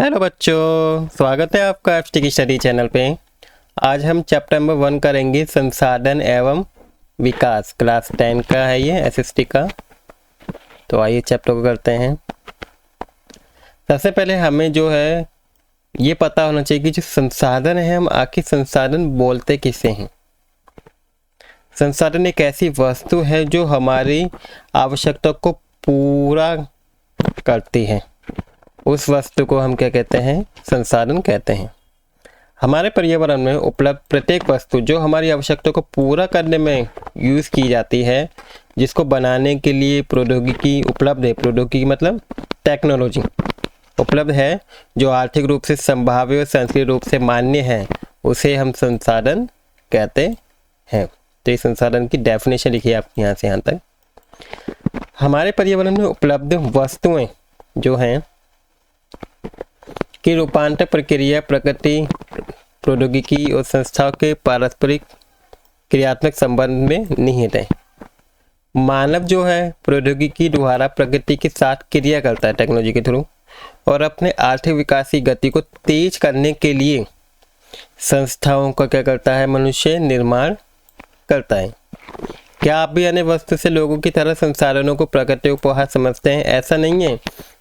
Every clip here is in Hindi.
हेलो बच्चों, स्वागत है आपका एफटी की स्टडी चैनल पे। आज हम चैप्टर नंबर 1 करेंगे, संसाधन एवं विकास। क्लास 10 का है ये, एसएसटी का। तो आइए चैप्टर को करते हैं। सबसे पहले हमें जो है ये पता होना चाहिए कि जो संसाधन है, हम आखिर संसाधन बोलते किसे हैं। संसाधन एक ऐसी वस्तु है जो हमारी आवश्यकता को पूरा करती है। उस वस्तु को हम क्या कहते हैं? संसाधन कहते हैं। हमारे पर्यावरण में उपलब्ध प्रत्येक वस्तु जो हमारी आवश्यकता को पूरा करने में यूज़ की जाती है, जिसको बनाने के लिए प्रौद्योगिकी उपलब्ध है। प्रौद्योगिकी मतलब टेक्नोलॉजी उपलब्ध है, जो आर्थिक रूप से संभाव्य और सांस्कृतिक रूप से मान्य है, उसे हम संसाधन कहते हैं। तो इस संसाधन की डेफिनेशन लिखिए आप यहाँ से यहाँ तक। हमारे पर्यावरण में उपलब्ध वस्तुएं जो हैं की रूपांतर प्रक्रिया प्रकृति, प्रौद्योगिकी और संस्थाओं के पारस्परिक क्रियात्मक संबंध में निहित है। मानव जो है प्रौद्योगिकी द्वारा प्रकृति के साथ क्रिया करता है टेक्नोलॉजी के थ्रू, और अपने आर्थिक विकास की गति को तेज करने के लिए संस्थाओं का क्या करता है? मनुष्य निर्माण करता है। क्या आप भी अन्य वस्तु से लोगों की तरह संसाधनों को प्रकृति उपहार समझते हैं? ऐसा नहीं है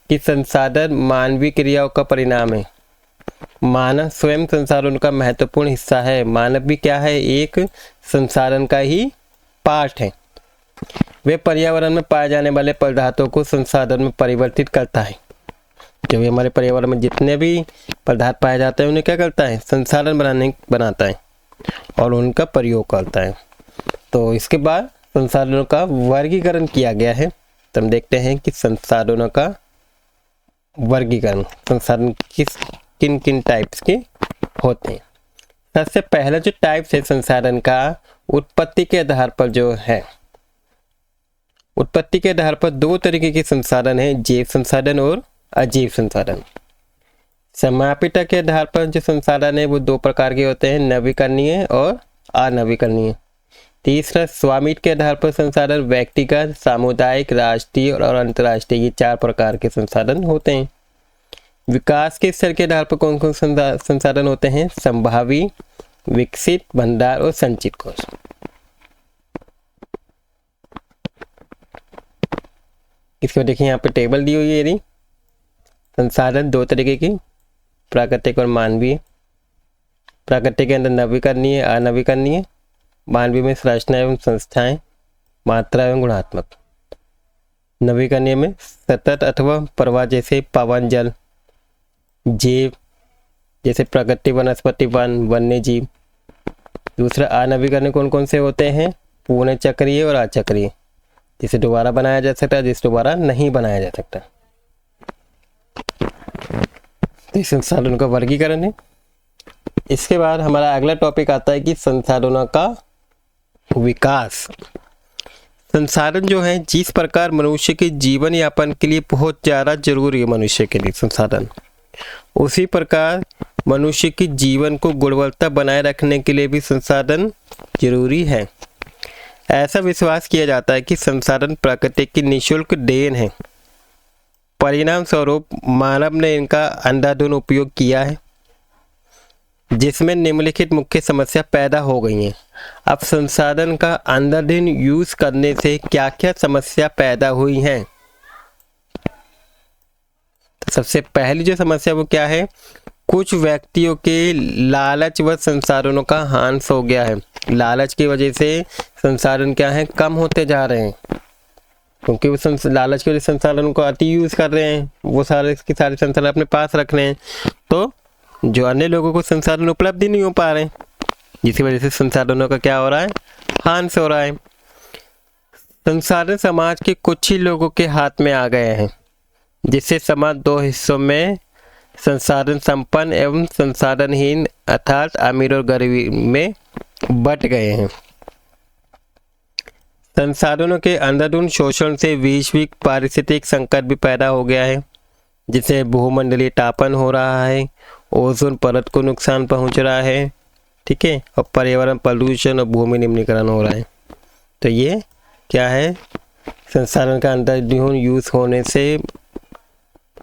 कि संसाधन मानवीय क्रियाओं का परिणाम है। मानव स्वयं संसाधन का महत्वपूर्ण हिस्सा है। मानव भी क्या है? एक संसाधन का ही पार्ट है। वे पर्यावरण में पाए जाने वाले पदार्थों को संसाधन में परिवर्तित करता है। जो भी हमारे पर्यावरण में जितने भी पदार्थ पाए जाते हैं, उन्हें क्या करता है? संसाधन बनाता है और उनका प्रयोग करता है। तो इसके बाद संसाधनों का वर्गीकरण किया गया है। तो हम देखते हैं कि संसाधनों का वर्गीकरण, संसाधन किन किन टाइप्स के होते हैं। सबसे पहला जो टाइप्स है संसाधन का, उत्पत्ति के आधार पर जो है। उत्पत्ति के आधार पर दो तरीके के संसाधन है, जैव संसाधन और अजैव संसाधन। समापिता के आधार पर जो संसाधन है वो दो प्रकार के होते हैं, नवीकरणीय और अनवीकरणीय। तीसरा स्वामित्व के आधार पर संसाधन, व्यक्तिगत, सामुदायिक, राष्ट्रीय और अंतर्राष्ट्रीय, ये चार प्रकार के संसाधन होते हैं। विकास के स्तर के आधार पर कौन कौन संसाधन होते हैं? संभावी, विकसित, भंडार और संचित कोष। इसको देखिए यहाँ पे टेबल दी हुई है। यदि संसाधन दो तरीके की, प्राकृतिक और मानवीय। प्राकृतिक के अंदर नवीकरणीय, अनवीकरणीय। मानवीय में संरचना एवं संस्थाएं, मात्रा एवं गुणात्मक। नवीकरणीय में सतत अथवा प्रवाह जैसे पवन, जल, जैव जैसे प्रकृति, वनस्पति, वन्य जीव। दूसरा अनवीकरणीय कौन कौन से होते हैं? पूर्ण चक्रीय और अचक्रीय, जिसे दोबारा बनाया जा सकता है, जिसे दोबारा नहीं बनाया जा सकता। तो संसाधनों का वर्गीकरण है। इसके बाद हमारा अगला टॉपिक आता है कि संसाधनों का विकास। संसाधन जो है जिस प्रकार मनुष्य के जीवन यापन के लिए बहुत ज़्यादा जरूरी है मनुष्य के लिए संसाधन, उसी प्रकार मनुष्य के जीवन को गुणवत्ता बनाए रखने के लिए भी संसाधन जरूरी है। ऐसा विश्वास किया जाता है कि संसाधन प्रकृति की निःशुल्क देन है। परिणाम स्वरूप मानव ने इनका अंधाधुंध उपयोग किया है, जिसमें निम्नलिखित मुख्य समस्या पैदा हो गई हैं। अब संसाधन का अंधाधुंध यूज करने से क्या क्या समस्या पैदा हुई हैं? तो सबसे पहली जो समस्या वो क्या है? कुछ व्यक्तियों के लालच व संसाधनों का हांस हो गया है। लालच की वजह से संसाधन क्या है? कम होते जा रहे हैं, क्योंकि वो लालच की वजह से संसाधनों को अति यूज कर रहे हैं। वो सारे संसाधन अपने पास रख रहे हैं, तो जो अन्य लोगों को संसाधन उपलब्ध ही नहीं हो पा रहे हैं, जिसकी वजह से संसाधनों का क्या हो रहा है? हांस हो रहा है। संसाधन समाज के कुछ ही लोगों के हाथ में आ गए हैं, जिससे समाज दो हिस्सों में, संसाधन संपन्न एवं संसाधनहीन, अर्थात अमीर और गरीब में बट गए हैं। संसाधनों के अंधाधुंध शोषण से वैश्विक पारिस्थितिक संकट भी पैदा हो गया है, जिससे भूमंडलीय तापन हो रहा है, ओजोन परत को नुकसान पहुंच रहा है, ठीक है, और पर्यावरण प्रदूषण और भूमि निम्नीकरण हो रहा है। तो ये क्या है? संसाधन का अंधाधुंध यूज होने से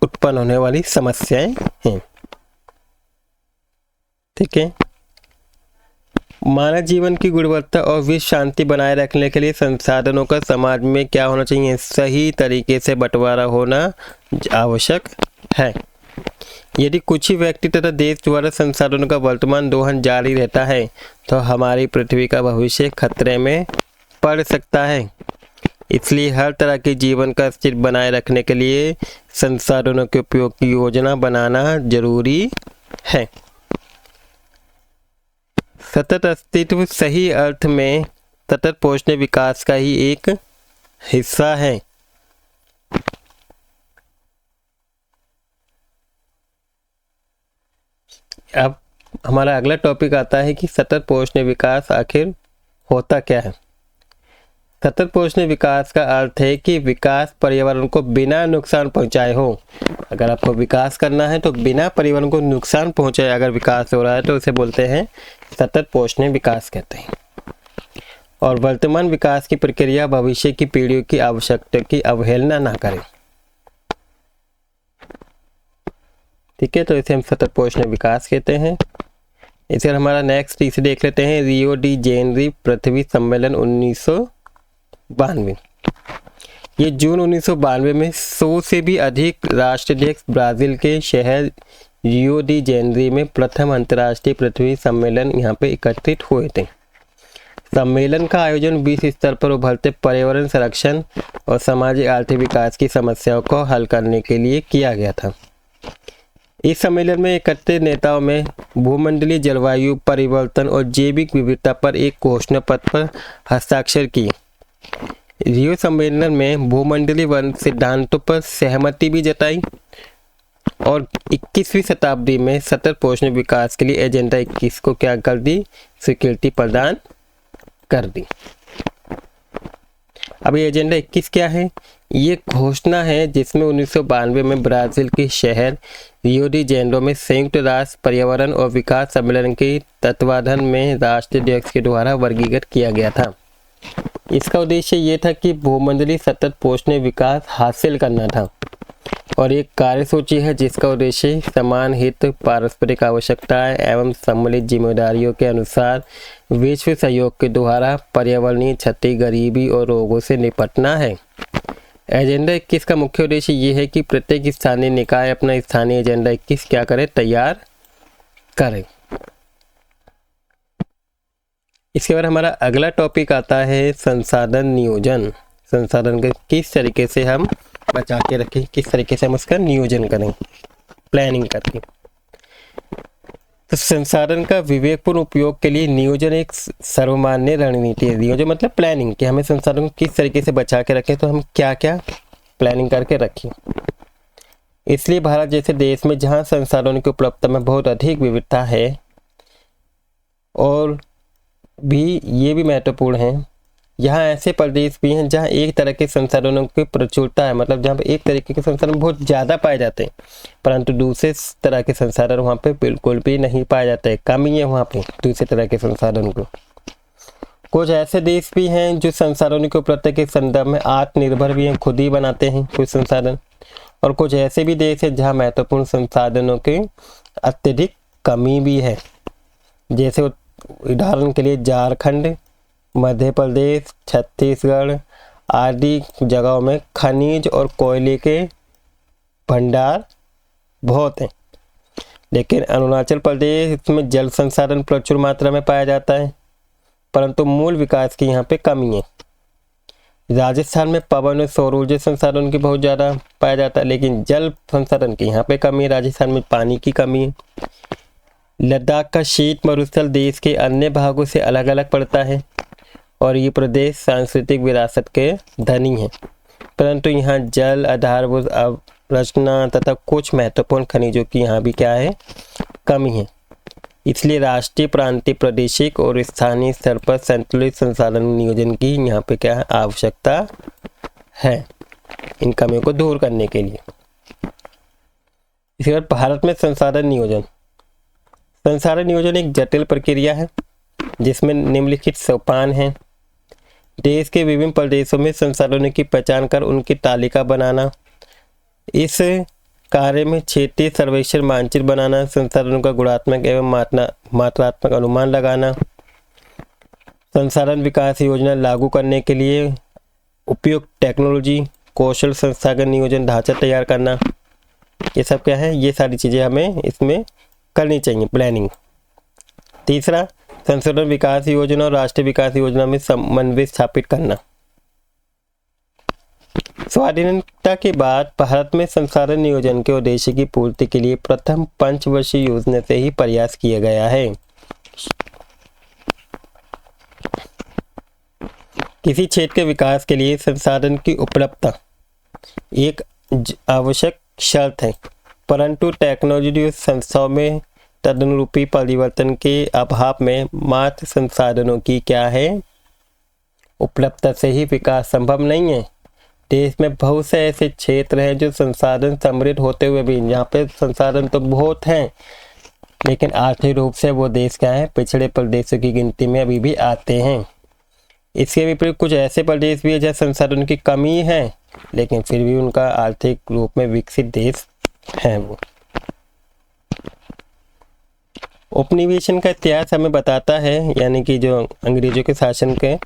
उत्पन्न होने वाली समस्याएं हैं। ठीक है। मानव जीवन की गुणवत्ता और विश्व शांति बनाए रखने के लिए संसाधनों का समाज में क्या होना चाहिए, सही तरीके से बंटवारा होना आवश्यक है। यदि कुछ ही व्यक्ति तथा देश द्वारा संसाधनों का वर्तमान दोहन जारी रहता है तो हमारी पृथ्वी का भविष्य खतरे में पड़ सकता है। इसलिए हर तरह के जीवन का अस्तित्व बनाए रखने के लिए संसाधनों के उपयोग की योजना बनाना जरूरी है। सतत अस्तित्व सही अर्थ में सतत पोषणीय विकास का ही एक हिस्सा है। अब हमारा अगला टॉपिक आता है कि सतत पोषणीय विकास आखिर होता क्या है। सतत पोषणीय विकास का अर्थ है कि विकास पर्यावरण को बिना नुकसान पहुंचाए हो। अगर आपको विकास करना है तो बिना पर्यावरण को नुकसान पहुंचाए अगर विकास हो रहा है तो उसे बोलते हैं सतत पोषणीय विकास कहते हैं। और वर्तमान विकास की प्रक्रिया भविष्य की पीढ़ियों की आवश्यकता की अवहेलना ना करे। ठीक है, तो इसे हम सतत पोषणीय विकास कहते हैं। इसे हमारा नेक्स्ट इसे देख लेते हैं, रियो डी जेनेरो पृथ्वी सम्मेलन 1992। ये जून 1992 में 100 से भी अधिक राष्ट्राध्यक्ष ब्राज़ील के शहर रियो डी जेनेरो में प्रथम अंतर्राष्ट्रीय पृथ्वी सम्मेलन यहाँ पे एकत्रित हुए थे। सम्मेलन का आयोजन विश्व स्तर पर उभरते पर्यावरण संरक्षण और सामाजिक आर्थिक विकास की समस्याओं को हल करने के लिए किया गया था। इस सम्मेलन में एकत्रित नेताओं में भूमंडलीय जलवायु परिवर्तन और जैविक विविधता पर एक घोषणा पत्र पर हस्ताक्षर किए। रियो सम्मेलन में भूमंडलीय वन सिद्धांतों पर सहमति भी जताई और 21वीं शताब्दी में सतत पोषणीय विकास के लिए एजेंडा 21 को क्या कर दी, स्वीकृति प्रदान कर दी। अब ये एजेंडा 21 क्या है? ये घोषणा है जिसमें 1992 में ब्राज़ील के शहर रियो डी जेनेरो में संयुक्त राष्ट्र पर्यावरण और विकास सम्मेलन के तत्वाधान में राष्ट्राध्यक्ष के द्वारा वर्गीकृत किया गया था। इसका उद्देश्य ये था कि भूमंडलीय सतत पोषणीय विकास हासिल करना था और एक कार्यसूची है जिसका उद्देश्य समान हित, पारस्परिक आवश्यकताएं एवं सम्मिलित जिम्मेदारियों के अनुसार विश्व सहयोग के द्वारा पर्यावरणीय क्षति, गरीबी और रोगों से निपटना है। एजेंडा 21 का मुख्य उद्देश्य ये है कि प्रत्येक स्थानीय निकाय अपना स्थानीय एजेंडा 21 क्या करे, तैयार करे। इसके बाद हमारा अगला टॉपिक आता है संसाधन नियोजन। संसाधन का किस तरीके से हम बचा के रखें, किस तरीके से हम उसका नियोजन करें, प्लानिंग करके। तो संसाधन का विवेकपूर्ण उपयोग के लिए नियोजन एक सर्वमान्य रणनीति है। नियोजन मतलब प्लानिंग, कि हमें संसाधन को किस तरीके से बचा के रखें, तो हम क्या क्या प्लानिंग करके रखें। इसलिए भारत जैसे देश में जहां संसाधनों की उपलब्धता में बहुत अधिक विविधता है और भी ये भी महत्वपूर्ण है, यहाँ ऐसे प्रदेश भी हैं जहाँ एक तरह के संसाधनों की प्रचुरता है, मतलब जहाँ पे एक तरीके के संसाधन बहुत ज़्यादा पाए जाते हैं परंतु दूसरे तरह के संसाधन वहाँ पे बिल्कुल भी नहीं पाए जाते हैं, कमी है वहाँ पे दूसरे तरह के संसाधन को। कुछ ऐसे देश भी हैं जो संसाधनों की उपलब्धता के संदर्भ में आत्मनिर्भर भी हैं, खुद ही बनाते हैं कुछ संसाधन, और कुछ ऐसे भी देश हैं जहाँ महत्वपूर्ण संसाधनों की अत्यधिक कमी भी है। जैसे उदाहरण के लिए झारखंड, मध्य प्रदेश, छत्तीसगढ़ आदि जगहों में खनिज और कोयले के भंडार बहुत हैं, लेकिन अरुणाचल प्रदेश में जल संसाधन प्रचुर मात्रा में पाया जाता है परंतु मूल विकास की यहाँ पे कमी है। राजस्थान में पवन और सौर ऊर्जा संसाधन की बहुत ज़्यादा पाया जाता है लेकिन जल संसाधन की यहाँ पे कमी है, राजस्थान में पानी की कमी है। लद्दाख का शीत मरुस्थल देश के अन्य भागों से अलग अलग पड़ता है और ये प्रदेश सांस्कृतिक विरासत के धनी है परंतु यहाँ जल, आधारभूत अवरचना तथा कुछ महत्वपूर्ण खनिजों की यहाँ भी क्या है, कमी है। इसलिए राष्ट्रीय, प्रांतीय, प्रादेशिक और स्थानीय स्तर पर संतुलित संसाधन नियोजन की यहाँ पे क्या है, आवश्यकता है इन कमियों को दूर करने के लिए। इसके बाद भारत में संसाधन नियोजन। संसाधन नियोजन एक जटिल प्रक्रिया है जिसमें निम्नलिखित सोपान हैं। देश के विभिन्न प्रदेशों में संसाधनों की पहचान कर उनकी तालिका बनाना। इस कार्य में क्षेत्रीय सर्वेक्षण मानचित्र बनाना, संसाधनों का गुणात्मक एवं मात्रात्मक अनुमान लगाना, संसाधन विकास योजना लागू करने के लिए उपयुक्त टेक्नोलॉजी, कौशल, संस्थागत नियोजन ढांचा तैयार करना, ये सब क्या है, ये सारी चीज़ें हमें इसमें करनी चाहिए, प्लानिंग। तीसरा, संशोधन विकास योजना और राष्ट्रीय विकास योजना में समन्वय स्थापित करना। स्वाधीनता के बाद भारत में संसाधन नियोजन के उद्देश्य की पूर्ति के लिए प्रथम पंचवर्षीय योजना से ही प्रयास किया गया है। किसी क्षेत्र के विकास के लिए संसाधन की उपलब्धता एक आवश्यक शर्त है, परंतु टेक्नोलॉजी और संस्थाओं में तदनुरूपी परिवर्तन के अभाव में मात्र संसाधनों की क्या है, उपलब्धता से ही विकास संभव नहीं है। देश में बहुत से ऐसे क्षेत्र हैं जो संसाधन समृद्ध होते हुए भी, यहाँ पे संसाधन तो बहुत हैं, लेकिन आर्थिक रूप से वो देश क्या है, पिछड़े प्रदेशों की गिनती में अभी भी आते हैं। इसके विपरीत कुछ ऐसे प्रदेश भी है जहाँ संसाधन की कमी है, लेकिन फिर भी उनका आर्थिक रूप में विकसित देश है वो। उपनिवेशन का इतिहास हमें बताता है, यानी कि जो अंग्रेजों के शासन के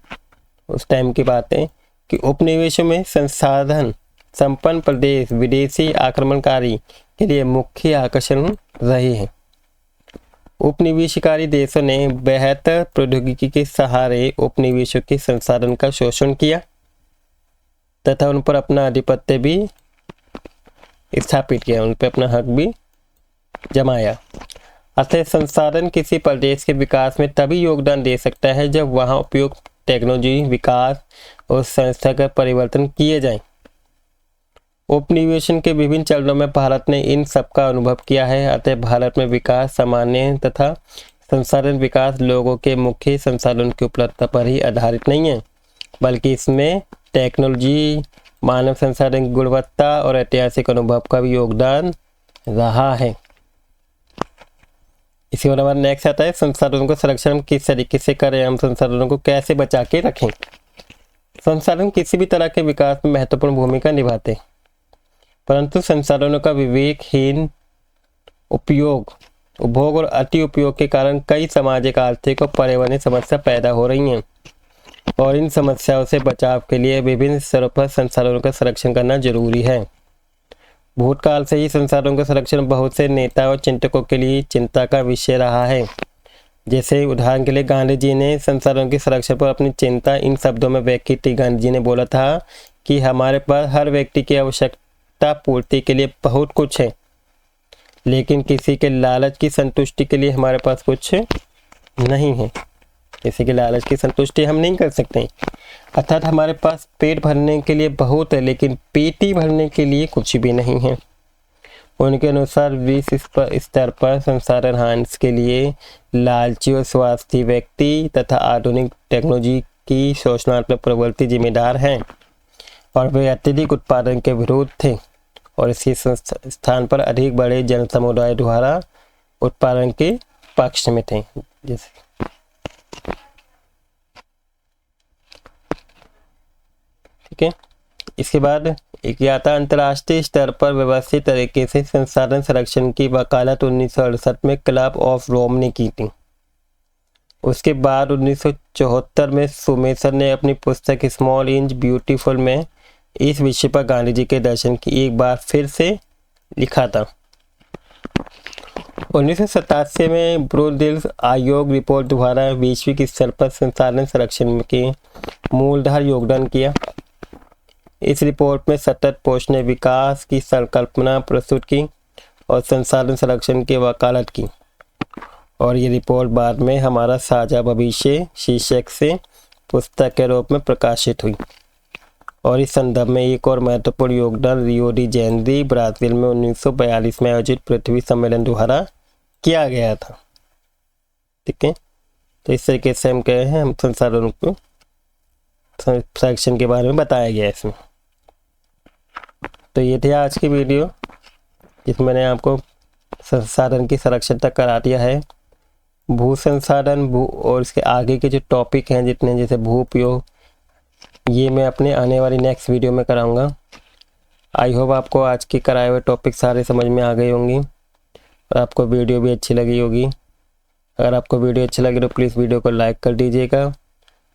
उस टाइम की बात है, कि उपनिवेशों में संसाधन संपन्न प्रदेश विदेशी आक्रमणकारी के लिए मुख्य आकर्षण रहे हैं। उपनिवेशकारी देशों ने बेहतर प्रौद्योगिकी के सहारे उपनिवेशों के संसाधन का शोषण किया तथा उन पर अपना आधिपत्य भी स्थापित किया, उन पर अपना हक भी जमाया। अतः संसाधन किसी प्रदेश के विकास में तभी योगदान दे सकता है जब वहाँ उपयुक्त टेक्नोलॉजी विकास और संस्थागत परिवर्तन किए जाएं। उपनिवेशन के विभिन्न चरणों में भारत ने इन सब का अनुभव किया है। अतः भारत में विकास सामान्य तथा संसाधन विकास लोगों के मुख्य संसाधनों की उपलब्धता पर ही आधारित नहीं है, बल्कि इसमें टेक्नोलॉजी, मानव संसाधन की गुणवत्ता और ऐतिहासिक अनुभव का भी योगदान रहा है। इसी और हमारा नेक्स्ट आता है, संसाधनों का संरक्षण हम किस तरीके से करें, हम संसाधनों को कैसे बचा के रखें। संसाधन किसी भी तरह के विकास में महत्वपूर्ण भूमिका निभाते हैं, परंतु संसाधनों का विवेकहीन उपयोग, उपभोग और अति उपयोग के कारण कई सामाजिक, आर्थिक और पर्यावरणीय समस्या पैदा हो रही हैं, और इन समस्याओं से बचाव के लिए विभिन्न स्तरों पर संसाधनों का संरक्षण करना जरूरी है। भूतकाल से ही संसाधनों का संरक्षण बहुत से नेता और चिंतकों के लिए चिंता का विषय रहा है। जैसे उदाहरण के लिए गांधी जी ने संसाधनों के संरक्षण पर अपनी चिंता इन शब्दों में व्यक्त की थी। गांधी जी ने बोला था कि हमारे पास हर व्यक्ति की आवश्यकता पूर्ति के लिए बहुत कुछ है, लेकिन किसी के लालच की संतुष्टि के लिए हमारे पास कुछ नहीं है। किसी के लालच की संतुष्टि हम नहीं कर सकते। अर्थात हमारे पास पेट भरने के लिए बहुत है, लेकिन पेटी भरने के लिए कुछ भी नहीं है। उनके अनुसार विश्व स्तर पर संसाधन हानि के लिए लालची और स्वार्थी व्यक्ति तथा आधुनिक टेक्नोलॉजी की शोषणात्मक प्रवृत्ति जिम्मेदार हैं, और वे अत्यधिक उत्पादन के विरोध थे और इसी स्थान पर अधिक बड़े जन समुदाय द्वारा उत्पादन के पक्ष में थे। जैसे ठीक है, इसके बाद एक आता अंतर्राष्ट्रीय स्तर पर व्यवस्थित तरीके से संसाधन संरक्षण की वकालत 1968 में क्लब ऑफ रोम ने की थी। उसके बाद 1974 में सुमेसर ने अपनी पुस्तक स्मॉल इंच ब्यूटीफुल में इस विषय पर गांधी जी के दर्शन की एक बार फिर से लिखा था। 1987 में ब्रूडिल्स आयोग रिपोर्ट द्वारा वैश्विक स्तर पर संसाधन संरक्षण के मूलधार योगदान किया। इस रिपोर्ट में सतत पोषण विकास की संकल्पना प्रस्तुत की और संसाधन संरक्षण की वकालत की, और ये रिपोर्ट बाद में हमारा साझा भविष्य शीर्षक से पुस्तक के रूप में प्रकाशित हुई। और इस संदर्भ में एक और महत्वपूर्ण योगदान रियो डी जेनेरो ब्राजील में 1942 में आयोजित पृथ्वी सम्मेलन द्वारा किया गया था। ठीक है, तो इस तरीके से हम कहे हैं, हम संसाधनों को संरक्षण के बारे में बताया गया है इसमें। तो ये थी आज की वीडियो जिसमें मैंने आपको संसाधन की संरक्षण तक करा दिया है। भू संसाधन, भू और इसके आगे के जो टॉपिक हैं जितने, जैसे भू उपयोग, ये मैं अपने आने वाली नेक्स्ट वीडियो में कराऊंगा। आई होप आपको आज के कराए हुए टॉपिक सारे समझ में आ गए होंगी और आपको वीडियो भी अच्छी लगी होगी। अगर आपको वीडियो अच्छी लगी तो प्लीज़ वीडियो को लाइक कर दीजिएगा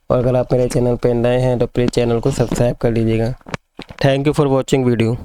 और अगर आप मेरे चैनल पर नए हैं तो प्लीज़ चैनल को सब्सक्राइब कर लीजिएगा। Thank you for watching video.